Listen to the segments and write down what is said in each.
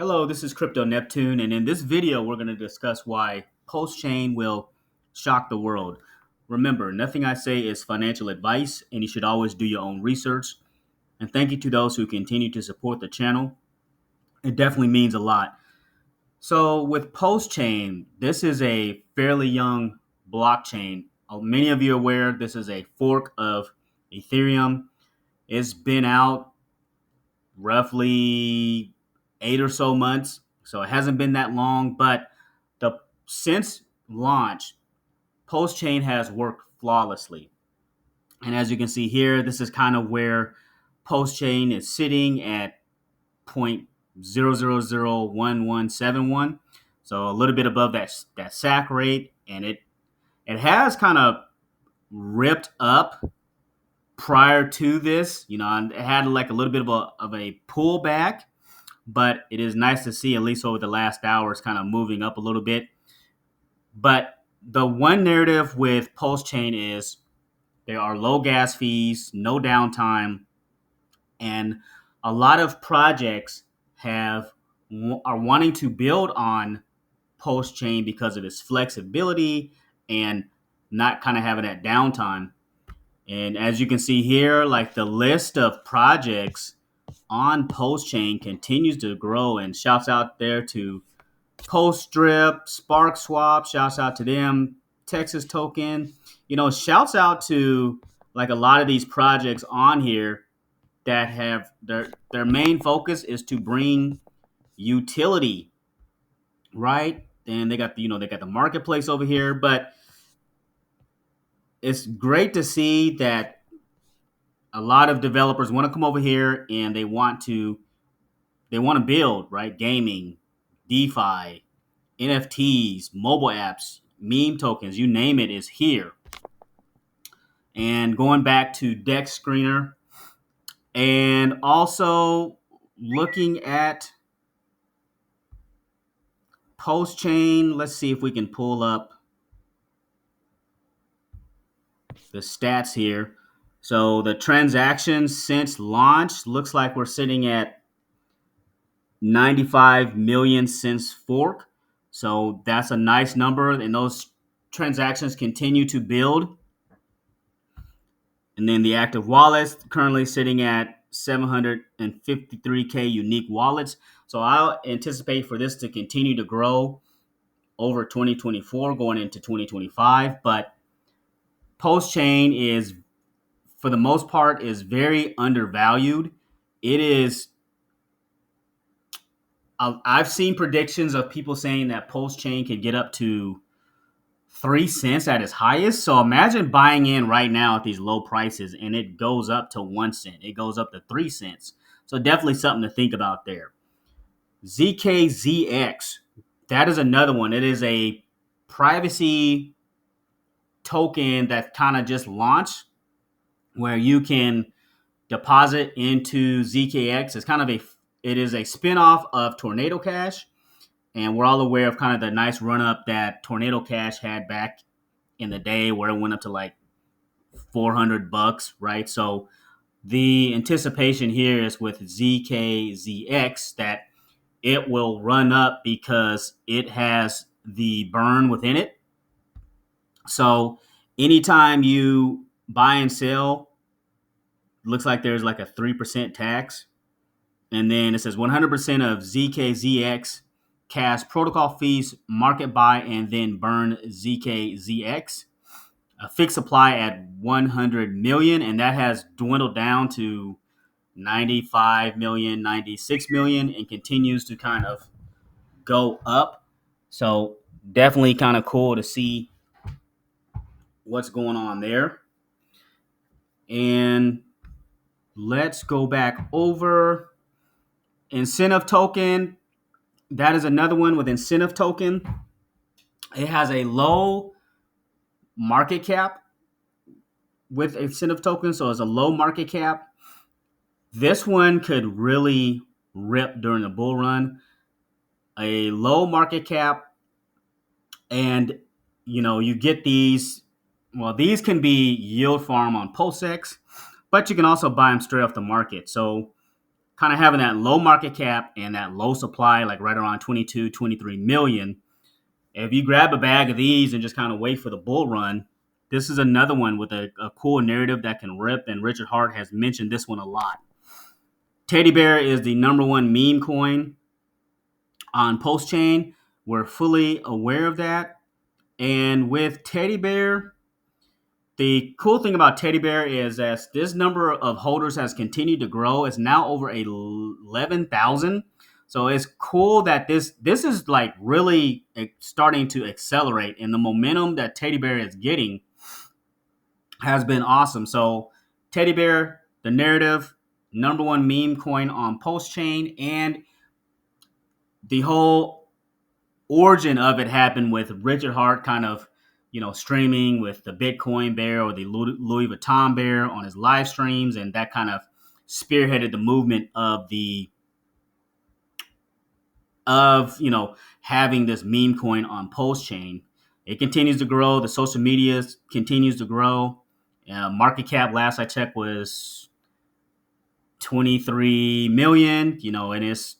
Hello, this is Crypto Neptune, and in this video, we're going to discuss why PulseChain will shock the world. Remember, nothing I say is financial advice, and you should always do your own research. And thank you to those who continue to support the channel. It definitely means a lot. So, with PulseChain, this is a fairly young blockchain. Many of you are aware this is a fork of Ethereum. It's been out roughly 8 or so months. So it hasn't been that long, but since launch, PulseChain has worked flawlessly. And as you can see here, this is kind of where PulseChain is sitting at 0.0001171. So a little bit above that SAC rate, and it has kind of ripped up prior to this. And it had like a little bit of a pullback, but it is nice to see at least over the last hour it's kind of moving up a little bit. But the one narrative with PulseChain is there are low gas fees, no downtime, and a lot of projects are wanting to build on PulseChain because of its flexibility and not kind of having that downtime. And as you can see here, like the list of projects on PulseChain continues to grow, and shouts out there to Postrip, Spark Swap, shouts out to them, Texas Token, shouts out to like a lot of these projects on here that have their main focus is to bring utility, right? And they got the marketplace over here, but it's great to see that a lot of developers want to come over here and they want to build, right? Gaming, DeFi, NFTs, mobile apps, meme tokens, you name it, is here. And going back to Dex Screener, and also looking at PulseChain, let's see if we can pull up the stats here. So the transactions since launch looks like we're sitting at 95 million since fork. So that's a nice number, and those transactions continue to build. And then the active wallets currently sitting at 753K unique wallets. So I'll anticipate for this to continue to grow over 2024 going into 2025. But PulseChain is, for the most part, is very undervalued. It is. I've seen predictions of people saying that PulseChain could get up to 3 cents at its highest. So imagine buying in right now at these low prices and it goes up to 1 cent. It goes up to 3 cents. So definitely something to think about there. ZKZX, that is another one. It is a privacy token that kind of just launched where you can deposit into ZKX. It is a spinoff of Tornado Cash. And we're all aware of kind of the nice run up that Tornado Cash had back in the day where it went up to like $400, right? So the anticipation here is with ZKZX that it will run up because it has the burn within it. So anytime you buy and sell, looks like there's like a 3% tax. And then it says 100% of ZKZX Cash protocol fees, market buy, and then burn ZKZX. A fixed supply at 100 million, and that has dwindled down to 95 million, 96 million, and continues to kind of go up. So definitely kind of cool to see what's going on there. And let's go back over incentive token. That is another one with incentive token. It has a low market cap with incentive token, so it's a low market cap. This one could really rip during the bull run. A low market cap, and you get these. Well, these can be yield farm on Pulsex, but you can also buy them straight off the market. So kind of having that low market cap and that low supply, like right around 22, 23 million. If you grab a bag of these and just kind of wait for the bull run, this is another one with a cool narrative that can rip. And Richard Hart has mentioned this one a lot. Teddy Bear is the number one meme coin on PulseChain. We're fully aware of that. And with Teddy Bear, the cool thing about Teddy Bear is that this number of holders has continued to grow. It's now over 11,000. So it's cool that this is like really starting to accelerate, and the momentum that Teddy Bear is getting has been awesome. So Teddy Bear, the narrative, number one meme coin on PulseChain, and the whole origin of it happened with Richard Hart kind of, streaming with the Bitcoin Bear or the Louis Vuitton Bear on his live streams, and that kind of spearheaded the movement of having this meme coin on PulseChain. It continues to grow. The social media continues to grow. Market cap last I checked was 23 million. And it's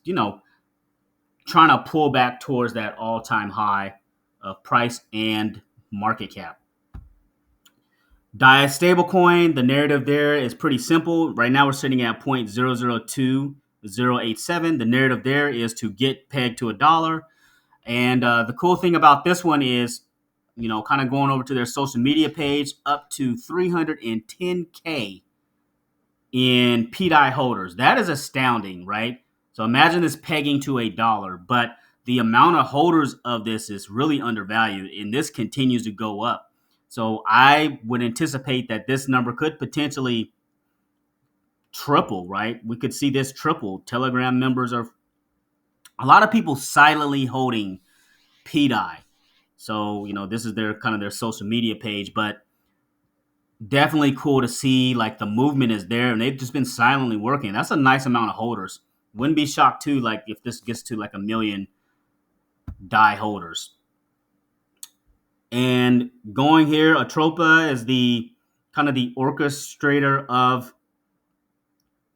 trying to pull back towards that all-time high of price and market cap. DAI stablecoin, the narrative there is pretty simple. Right now we're sitting at 0.002087. The narrative there is to get pegged to $1. And the cool thing about this one is, kind of going over to their social media page, up to 310K in PDAI holders. That is astounding, right? So imagine this pegging to $1, but the amount of holders of this is really undervalued, and this continues to go up. So I would anticipate that this number could potentially triple, right? We could see this triple. Telegram members are, a lot of people silently holding PDAI. So, this is their kind of their social media page, but definitely cool to see like the movement is there, and they've just been silently working. That's a nice amount of holders. Wouldn't be shocked too, like if this gets to like 1 million DAI holders. And going here, Atropa is the kind of the orchestrator of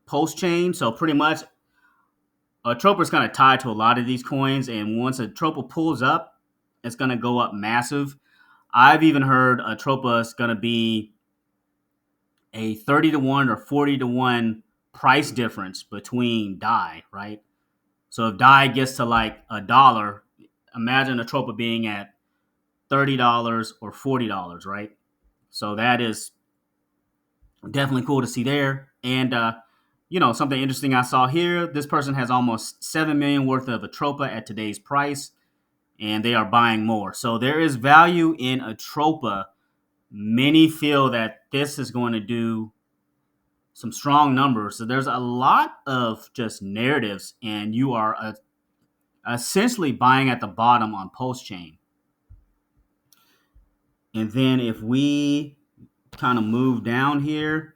PulseChain. So pretty much Atropa is kind of tied to a lot of these coins, and once Atropa pulls up, it's going to go up massive. I've even heard Atropa is going to be a 30 to 1 or 40 to 1 price difference between DAI, right? So if DAI gets to like $1, imagine Atropa being at $30 or $40, right? So that is definitely cool to see there. And, something interesting I saw here, this person has almost 7 million worth of Atropa at today's price, and they are buying more. So there is value in Atropa. Many feel that this is going to do some strong numbers. So there's a lot of just narratives, and you are essentially buying at the bottom on PulseChain. And then if we kind of move down here,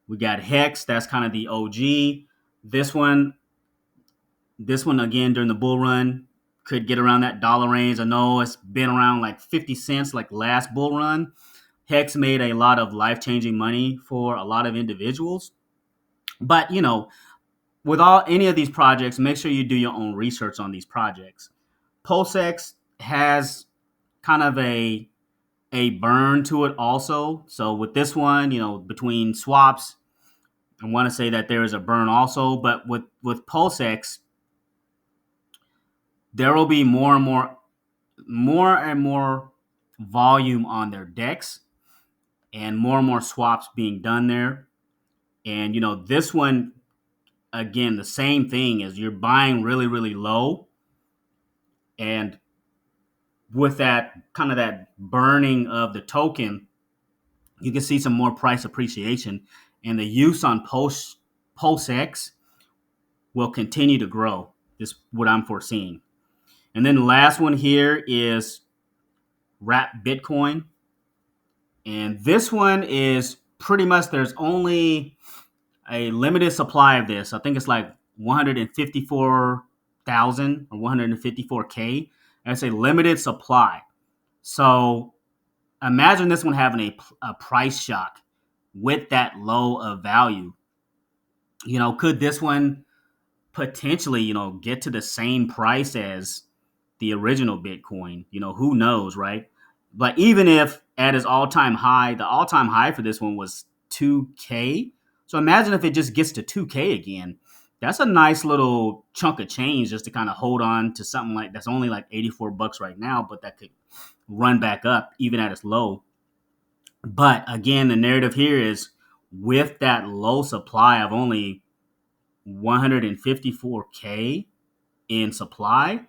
we got Hex. That's kind of the OG. This one again during the bull run could get around that dollar range. I know it's been around like 50 cents like last bull run. Hex made a lot of life-changing money for a lot of individuals. But, with any of these projects, make sure you do your own research on these projects. Pulsex has kind of a burn to it also. So with this one, between swaps, I want to say that there is a burn also. But with Pulsex, there will be more and more volume on their decks, and more swaps being done there. And, this one, again, the same thing is you're buying really, really low. And with that kind of that burning of the token, you can see some more price appreciation. And the use on PulseX will continue to grow. Is what I'm foreseeing. And then the last one here is Wrap Bitcoin. And this one is pretty much, there's only a limited supply of this. I think it's like 154,000 or 154K. That's a limited supply. So imagine this one having a price shock with that low of value. Could this one potentially, get to the same price as the original Bitcoin. Who knows, right? But even if at its all-time high, the all-time high for this one was 2K. So imagine if it just gets to 2K again. That's a nice little chunk of change just to kind of hold on to something like that's only like $84 right now, but that could run back up even at its low. But again, the narrative here is with that low supply of only 154K in supply,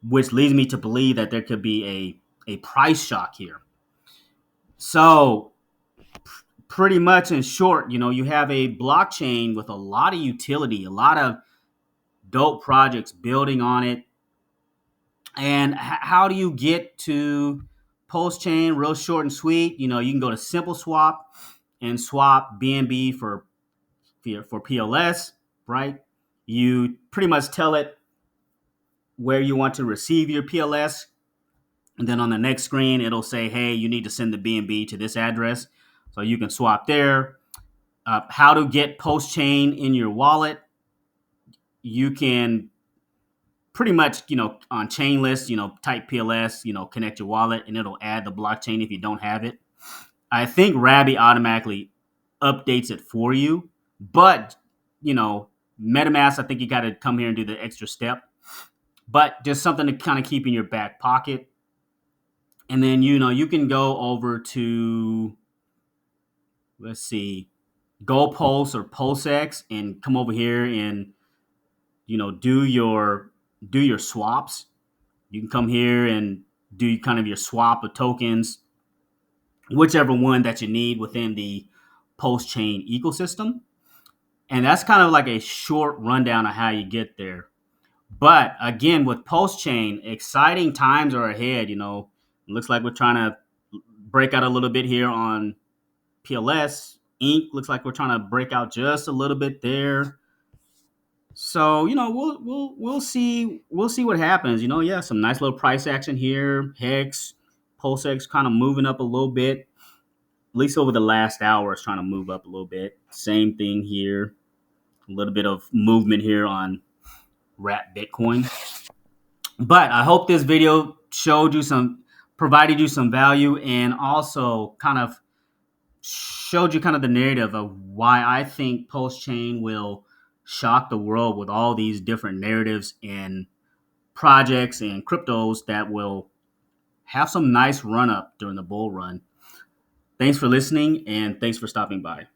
which leads me to believe that there could be a price shock here. So pretty much in short, you have a blockchain with a lot of utility, a lot of dope projects building on it. And how do you get to PulseChain? Real short and sweet. You can go to Simple Swap and swap BNB for PLS, right? You pretty much tell it where you want to receive your PLS. And then on the next screen, it'll say, hey, you need to send the BNB to this address. So you can swap there. How to get PostChain in your wallet. You can pretty much, on chain list, type PLS, connect your wallet, and it'll add the blockchain if you don't have it. I think Rabby automatically updates it for you. But, Metamask, I think you got to come here and do the extra step. But just something to kind of keep in your back pocket. And then, you can go over to, let's see, Go Pulse or Pulsex and come over here and, do your swaps. You can come here and do kind of your swap of tokens, whichever one that you need within the PulseChain ecosystem. And that's kind of like a short rundown of how you get there. But again, with PulseChain, exciting times are ahead. Looks like we're trying to break out a little bit here on PLS. Inc. looks like we're trying to break out just a little bit there. So we'll see what happens. Yeah, some nice little price action here. Hex, Pulsex kind of moving up a little bit. At least over the last hour, it's trying to move up a little bit. Same thing here. A little bit of movement here on Wrap Bitcoin. But I hope this video provided you some value, and also kind of showed you kind of the narrative of why I think PulseChain will shock the world with all these different narratives and projects and cryptos that will have some nice run up during the bull run. Thanks for listening, and thanks for stopping by.